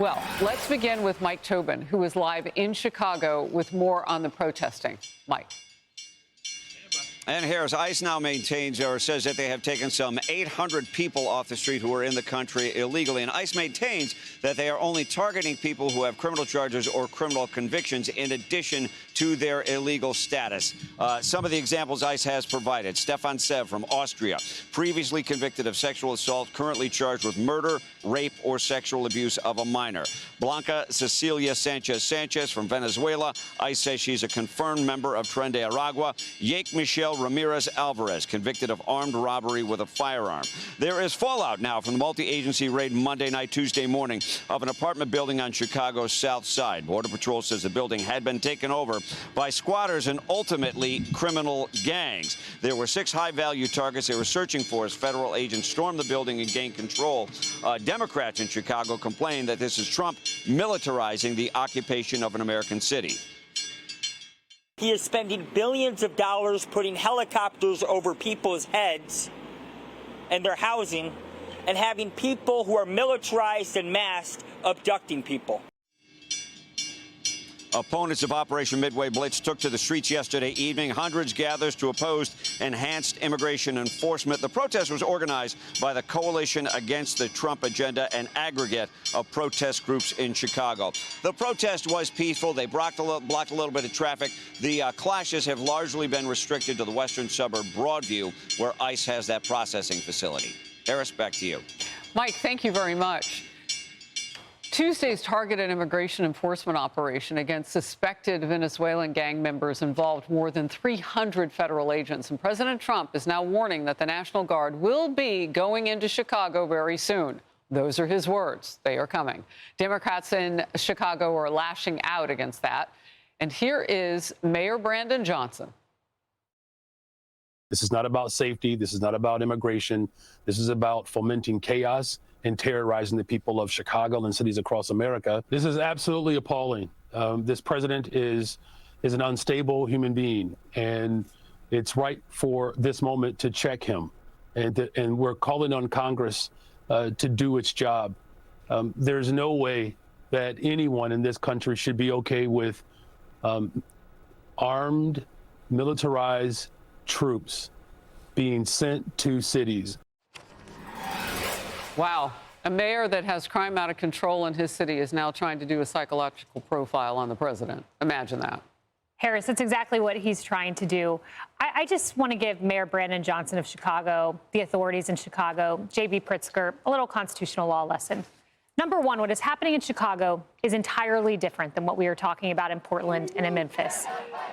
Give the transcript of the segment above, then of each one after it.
Well, let's begin with Mike Tobin, who is live in Chicago with more on the protesting. Mike. And here's ICE now maintains or says that they have taken some 800 people off the street who are in the country illegally. And ICE maintains that they are only targeting people who have criminal charges or criminal convictions in addition to their illegal status. Some of the examples ICE has provided. Stefan Sev from Austria, previously convicted of sexual assault, currently charged with murder, rape, or sexual abuse of a minor. Blanca Cecilia Sanchez from Venezuela. ICE says she's a confirmed member of Tren de Aragua. Yake Michelle Ramirez Alvarez, convicted of armed robbery with a firearm. There is fallout now from the multi-agency raid Monday night, Tuesday morning of an apartment building on Chicago's South Side. Border Patrol says the building had been taken over by squatters and ultimately criminal gangs. There were 6 high-value targets they were searching for as federal agents stormed the building and gained control. Democrats in Chicago complain that this is Trump militarizing the occupation of an American city. He is spending billions of dollars putting helicopters over people's heads and their housing and having people who are militarized and masked abducting people. Opponents of Operation Midway Blitz took to the streets yesterday evening. Hundreds gathered to oppose enhanced immigration enforcement. The protest was organized by the Coalition Against the Trump Agenda, an aggregate of protest groups in Chicago. The protest was peaceful. They blocked a little bit of traffic. The clashes have largely been restricted to the western suburb Broadview, where ICE has that processing facility. Harris, back to you. Mike, thank you very much. Tuesday's targeted immigration enforcement operation against suspected Venezuelan gang members involved more than 300 federal agents. And President Trump is now warning that the National Guard will be going into Chicago very soon. Those are his words. They are coming. Democrats in Chicago are lashing out against that. And here is Mayor Brandon Johnson. This is not about safety. This is not about immigration. This is about fomenting chaos and terrorizing the people of Chicago and cities across America. This is absolutely appalling. This president is an unstable human being, and it's right for this moment to check him. And we're calling on Congress to do its job. There's no way that anyone in this country should be okay with armed, militarized troops being sent to cities. Wow. A mayor that has crime out of control in his city is now trying to do a psychological profile on the president. Imagine that. Harris, that's exactly what he's trying to do. I just want to give Mayor Brandon Johnson of Chicago, the authorities in Chicago, J.B. Pritzker, a little constitutional law lesson. Number one, what is happening in Chicago is entirely different than what we are talking about in Portland and in Memphis.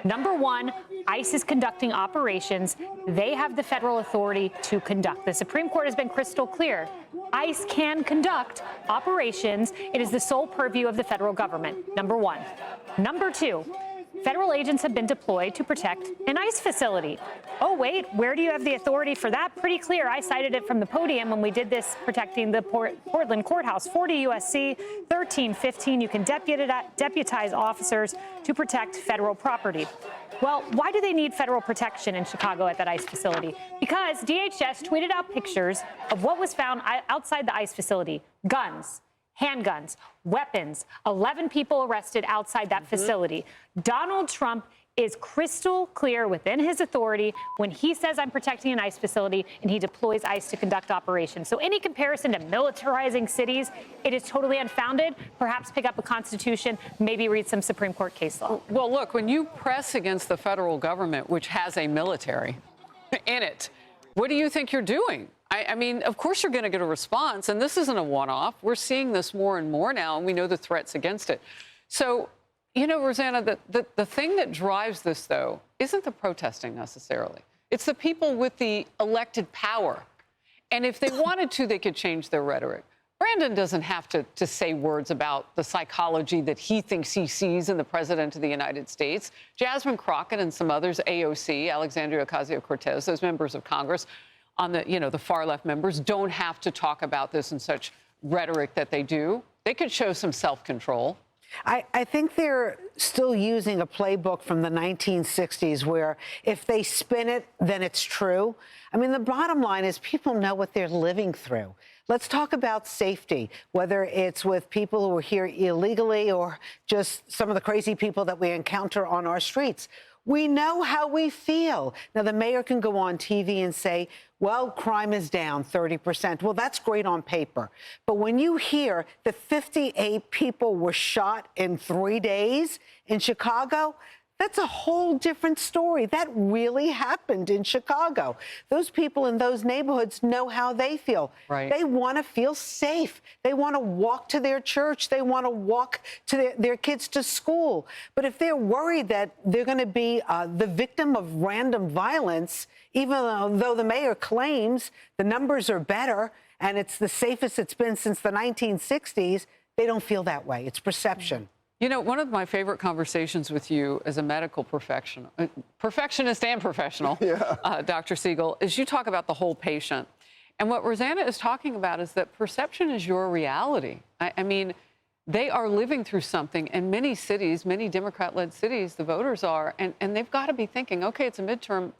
Number one, ICE is conducting operations. They have the federal authority to conduct. The Supreme Court has been crystal clear. ICE can conduct operations. It is the sole purview of the federal government, number one. Number two, federal agents have been deployed to protect an ICE facility. Oh, wait, where do you have the authority for that? Pretty clear. I cited it from the podium when we did this protecting the Portland courthouse. 40 U.S.C. 1315, you can deputize officers to protect federal property. Well, why do they need federal protection in Chicago at that ICE facility? Because DHS tweeted out pictures of what was found outside the ICE facility. Guns, handguns, weapons, 11 people arrested outside that facility. Donald Trump is crystal clear within his authority when he says I'm protecting an ICE facility and he deploys ICE to conduct operations. So any comparison to militarizing cities, it is totally unfounded. Perhaps pick up a Constitution, maybe read some Supreme Court case law. Well, look, when you press against the federal government, which has a military in it, what do you think you're doing? I mean, of course you're going to get a response, and this isn't a one-off. We're seeing this more and more now, and we know the threats against it. So, you know, Rosanna, the thing that drives this, though, isn't the protesting necessarily. It's the people with the elected power. And if they wanted to, they could change their rhetoric. Brandon doesn't have to say words about the psychology that he thinks he sees in the president of the United States. Jasmine Crockett and some others, AOC, Alexandria Ocasio-Cortez, those members of Congress on the, the far left members don't have to talk about this in such rhetoric that they do. They could show some self-control. I think they're still using a playbook from the 1960s where if they spin it, then it's true. I mean, the bottom line is people know what they're living through. Let's talk about safety, whether it's with people who are here illegally or just some of the crazy people that we encounter on our streets. We know how we feel. Now, the mayor can go on TV and say, well, crime is down 30%. Well, that's great on paper. But when you hear that 58 people were shot in 3 days in Chicago, that's a whole different story. That really happened in Chicago. Those people in those neighborhoods know how they feel. Right. They want to feel safe. They want to walk to their church. They want to walk to their kids to school. But if they're worried that they're going to be the victim of random violence, even though the mayor claims the numbers are better and it's the safest it's been since the 1960s, they don't feel that way. It's perception. You know, one of my favorite conversations with you as a medical perfectionist and professional, Dr. Siegel, is you talk about the whole patient. And what Rosanna is talking about is that perception is your reality. I mean, they are living through something in many cities, many Democrat-led cities, the voters are, and they've got to be thinking, okay, it's a midterm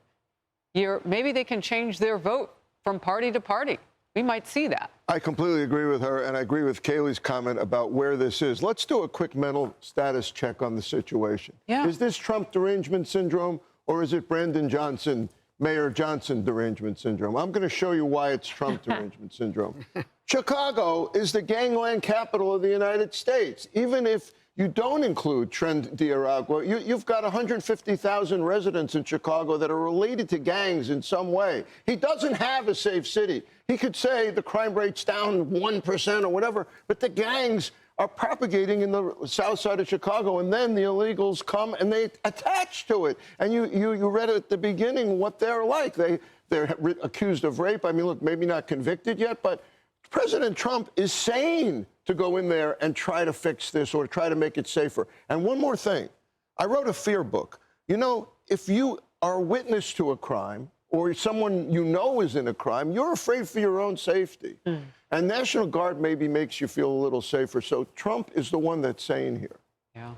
year. Maybe they can change their vote from party to party. We might see that. I completely agree with her, and I agree with Kayleigh's comment about where this is. Let's do a quick mental status check on the situation. Yeah. Is this Trump derangement syndrome, or is it Brandon Johnson, Mayor Johnson derangement syndrome? I'm going to show you why it's Trump derangement syndrome. Chicago is the gangland capital of the United States. Even if you don't include Tren de Aragua, you've got 150,000 residents in Chicago that are related to gangs in some way. He doesn't have a safe city. He could say the crime rate's down 1% or whatever, but the gangs are propagating in the south side of Chicago, and then the illegals come and they attach to it. And you read at the beginning what they're like. They're accused of rape. I mean, look, maybe not convicted yet, but President Trump is sane to go in there and try to fix this or try to make it safer. And one more thing. I wrote a fear book. You know, if you are a witness to a crime or someone you know is in a crime, you're afraid for your own safety. And National Guard maybe makes you feel a little safer. So Trump is the one that's sane here. Yeah.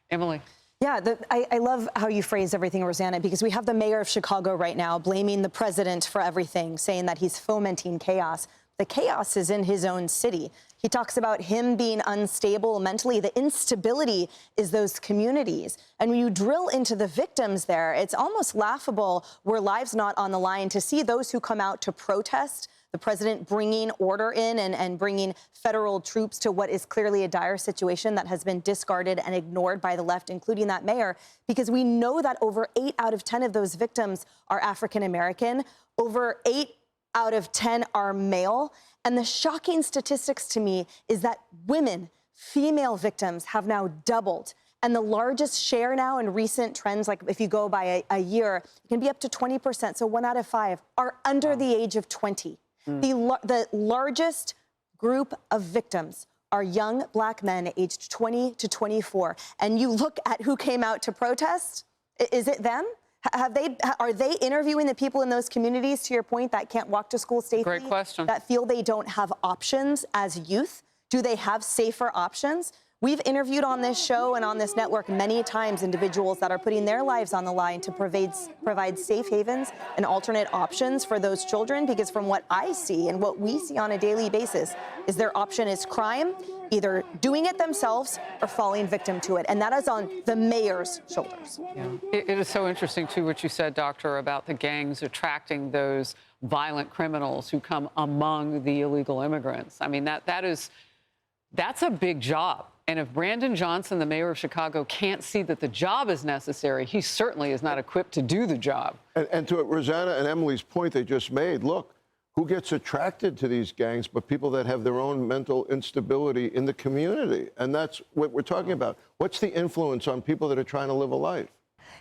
Emily. Yeah, I love how you phrase everything, Rosanna, because we have the mayor of Chicago right now blaming the president for everything, saying that he's fomenting chaos. The chaos is in his own city. He talks about him being unstable mentally. The instability is those communities. And when you drill into the victims there, it's almost laughable, were lives not on the line, to see those who come out to protest the president bringing order in and bringing federal troops to what is clearly a dire situation that has been discarded and ignored by the left, including that mayor, because we know that over 8 out of 10 of those victims are African American. Over 8 out of 10 are male. And the shocking statistics to me is that women, female victims, have now doubled. And the largest share now in recent trends, like if you go by a year, it can be up to 20%. So 1 out of 5 are under the age of 20. The largest group of victims are young black men aged 20 to 24. And you look at who came out to protest, is it them? Are they interviewing the people in those communities, to your point, that can't walk to school safely? Great question. That feel they don't have options as youth? Do they have safer options? We've interviewed on this show and on this network many times individuals that are putting their lives on the line to provide safe havens and alternate options for those children, because from what I see and what we see on a daily basis is their option is crime, either doing it themselves or falling victim to it. And that is on the mayor's shoulders. Yeah. It is so interesting, too, what you said, Doctor, about the gangs attracting those violent criminals who come among the illegal immigrants. I mean, that's a big job. And if Brandon Johnson, the mayor of Chicago, can't see that the job is necessary, he certainly is not equipped to do the job. And to Rosanna and Emily's point they just made, look, who gets attracted to these gangs but people that have their own mental instability in the community? And that's what we're talking about. What's the influence on people that are trying to live a life?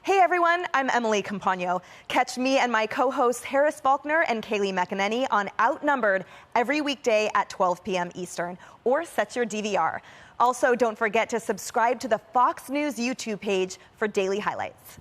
Hey everyone, I'm Emily Campagno. Catch me and my co-hosts Harris Faulkner and Kayleigh McEnany on Outnumbered every weekday at 12 p.m. Eastern, or set your DVR. Also, don't forget to subscribe to the Fox News YouTube page for daily highlights.